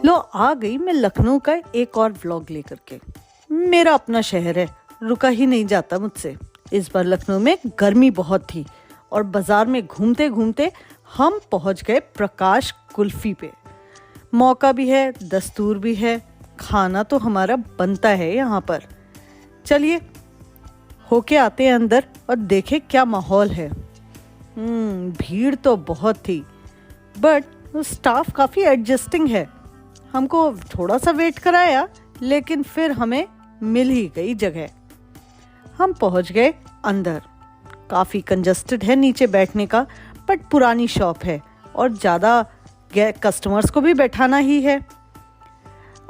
लो आ गई मैं लखनऊ का एक और व्लॉग लेकर के। मेरा अपना शहर है, रुका ही नहीं जाता मुझसे। इस बार लखनऊ में गर्मी बहुत थी और बाजार में घूमते घूमते हम पहुंच गए प्रकाश कुल्फी पे। मौका भी है, दस्तूर भी है, खाना तो हमारा बनता है यहाँ पर। चलिए होके आते हैं अंदर और देखें क्या माहौल है। भीड़ तो बहुत थी, बट स्टाफ काफ़ी एडजस्टिंग है। हमको थोड़ा सा वेट कराया, लेकिन फिर हमें मिल ही गई जगह। हम पहुंच गए अंदर। काफ़ी कंजस्टेड है नीचे बैठने का, बट पुरानी शॉप है और ज़्यादा कस्टमर्स को भी बैठाना ही है।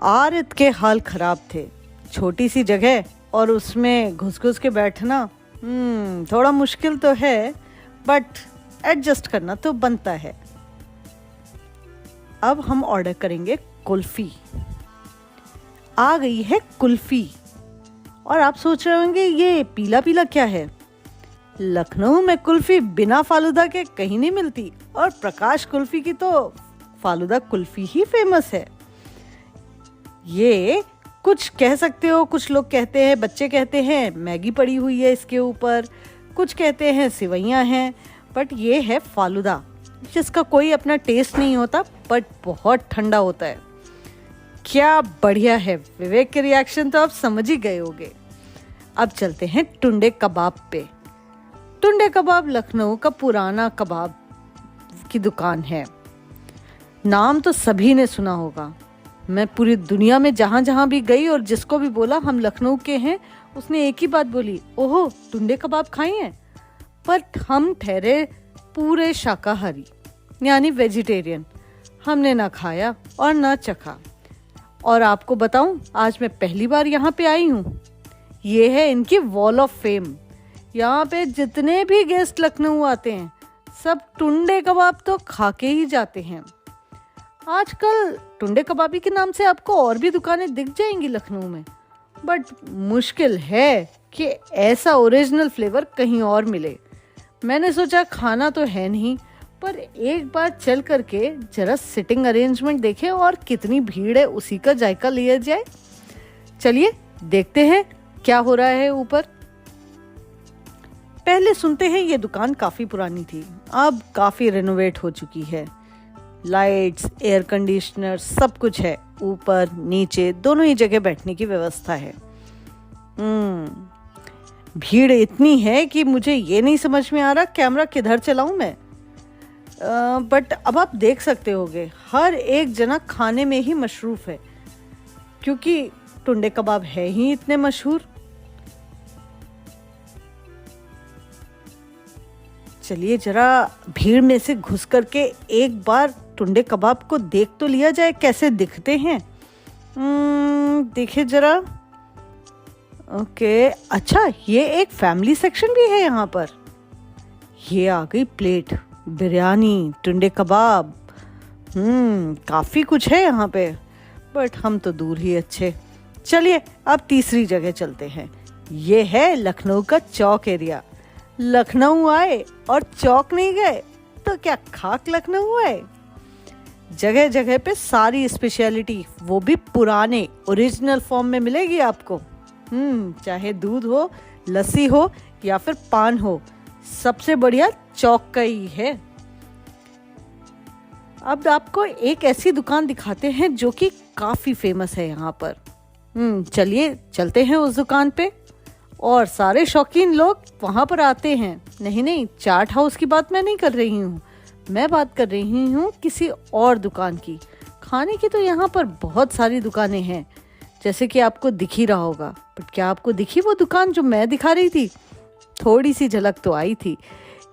आरत के हाल ख़राब थे। छोटी सी जगह और उसमें घुस के बैठना थोड़ा मुश्किल तो है, बट एडजस्ट करना तो बनता है। अब हम ऑर्डर करेंगे कुल्फ़ी। आ गई है कुल्फ़ी। और आप सोच रहे होंगे ये पीला पीला क्या है? लखनऊ में कुल्फ़ी बिना फालूदा के कहीं नहीं मिलती, और प्रकाश कुल्फ़ी की तो फालूदा कुल्फ़ी ही फेमस है। ये कुछ कह सकते हो, कुछ लोग कहते हैं, बच्चे कहते हैं मैगी पड़ी हुई है इसके ऊपर, कुछ कहते हैं सिवैयाँ हैं, बट ये है फालूदा, जिसका कोई अपना टेस्ट नहीं होता, बट बहुत ठंडा होता है। क्या बढ़िया है। विवेक के रिएक्शन तो आप समझ ही गए होंगे। अब चलते हैं टुंडे कबाब पे। टुंडे कबाब लखनऊ का पुराना कबाब की दुकान है। नाम तो सभी ने सुना होगा। मैं पूरी दुनिया में जहाँ जहाँ भी गई और जिसको भी बोला हम लखनऊ के हैं, उसने एक ही बात बोली, ओहो टुंडे कबाब खाए हैं। पर हम ठहरे पूरे शाकाहारी, यानी वेजिटेरियन। हमने ना खाया और ना चखा। और आपको बताऊं, आज मैं पहली बार यहाँ पे आई हूँ। ये है इनकी वॉल ऑफ फेम। यहाँ पे जितने भी गेस्ट लखनऊ आते हैं, सब टुंडे कबाब तो खा के ही जाते हैं। आजकल टुंडे कबाबी के नाम से आपको और भी दुकानें दिख जाएंगी लखनऊ में, बट मुश्किल है कि ऐसा ओरिजिनल फ्लेवर कहीं और मिले। मैंने सोचा खाना तो है नहीं, पर एक बार चल करके जरा सिटिंग अरेंजमेंट देखें और कितनी भीड़ है उसी का जायका लिया जाए। चलिए देखते हैं क्या हो रहा है ऊपर। पहले सुनते हैं ये दुकान काफ़ी पुरानी थी, अब काफ़ी रेनोवेट हो चुकी है। लाइट्स, एयर कंडीशनर सब कुछ है। ऊपर नीचे दोनों ही जगह बैठने की व्यवस्था है। भीड़ इतनी है कि मुझे ये नहीं समझ में आ रहा कैमरा किधर चलाऊं मैं। बट अब आप देख सकते होगे हर एक जना खाने में ही मशरूफ है, क्योंकि टुंडे कबाब है ही इतने मशहूर। चलिए जरा भीड़ में से घुस करके एक बार टुंडे कबाब को देख तो लिया जाए कैसे दिखते हैं। देखिए जरा। ओके, अच्छा ये एक फैमिली सेक्शन भी है यहाँ पर। ये आ गई प्लेट, बिरयानी, टुंडे कबाब, काफ़ी कुछ है यहाँ पे, बट हम तो दूर ही अच्छे। चलिए अब तीसरी जगह चलते हैं। ये है लखनऊ का चौक एरिया। लखनऊ आए और चौक नहीं गए तो क्या खाक लखनऊ आए। जगह जगह पे सारी स्पेशलिटी, वो भी पुराने ओरिजिनल फॉर्म में मिलेगी आपको। चाहे दूध हो, लस्सी हो या फिर पान हो, सबसे बढ़िया चौक का ही है। अब आपको एक ऐसी दुकान दिखाते हैं जो कि काफी फेमस है यहाँ पर। चलिए चलते हैं उस दुकान पे। और सारे शौकीन लोग वहाँ पर आते हैं। नहीं, चाट हाउस की बात मैं नहीं कर रही हूँ, मैं बात कर रही हूँ किसी और दुकान की। खाने की तो यहाँ पर बहुत सारी दुकानें हैं, जैसे कि आपको दिख ही रहा होगा। बट क्या आपको दिखी वो दुकान जो मैं दिखा रही थी? थोड़ी सी झलक तो आई थी।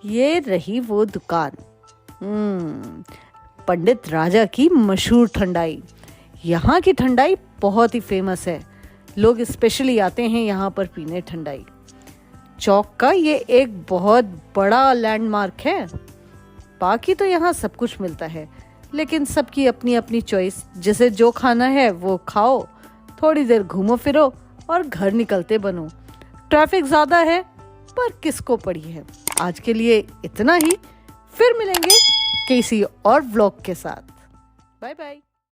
ये रही वो दुकान, पंडित राजा की मशहूर ठंडाई। यहाँ की ठंडाई बहुत ही फेमस है, लोग स्पेशली आते हैं यहाँ पर पीने ठंडाई। चौक का ये एक बहुत बड़ा लैंडमार्क है। बाकी तो यहाँ सब कुछ मिलता है, लेकिन सबकी अपनी अपनी चॉइस। जिसे जो खाना है वो खाओ, थोड़ी देर घूमो फिरो और घर निकलते बनो। ट्रैफिक ज़्यादा है पर किसको पड़ी है। आज के लिए इतना ही, फिर मिलेंगे किसी और व्लॉग के साथ। Bye bye.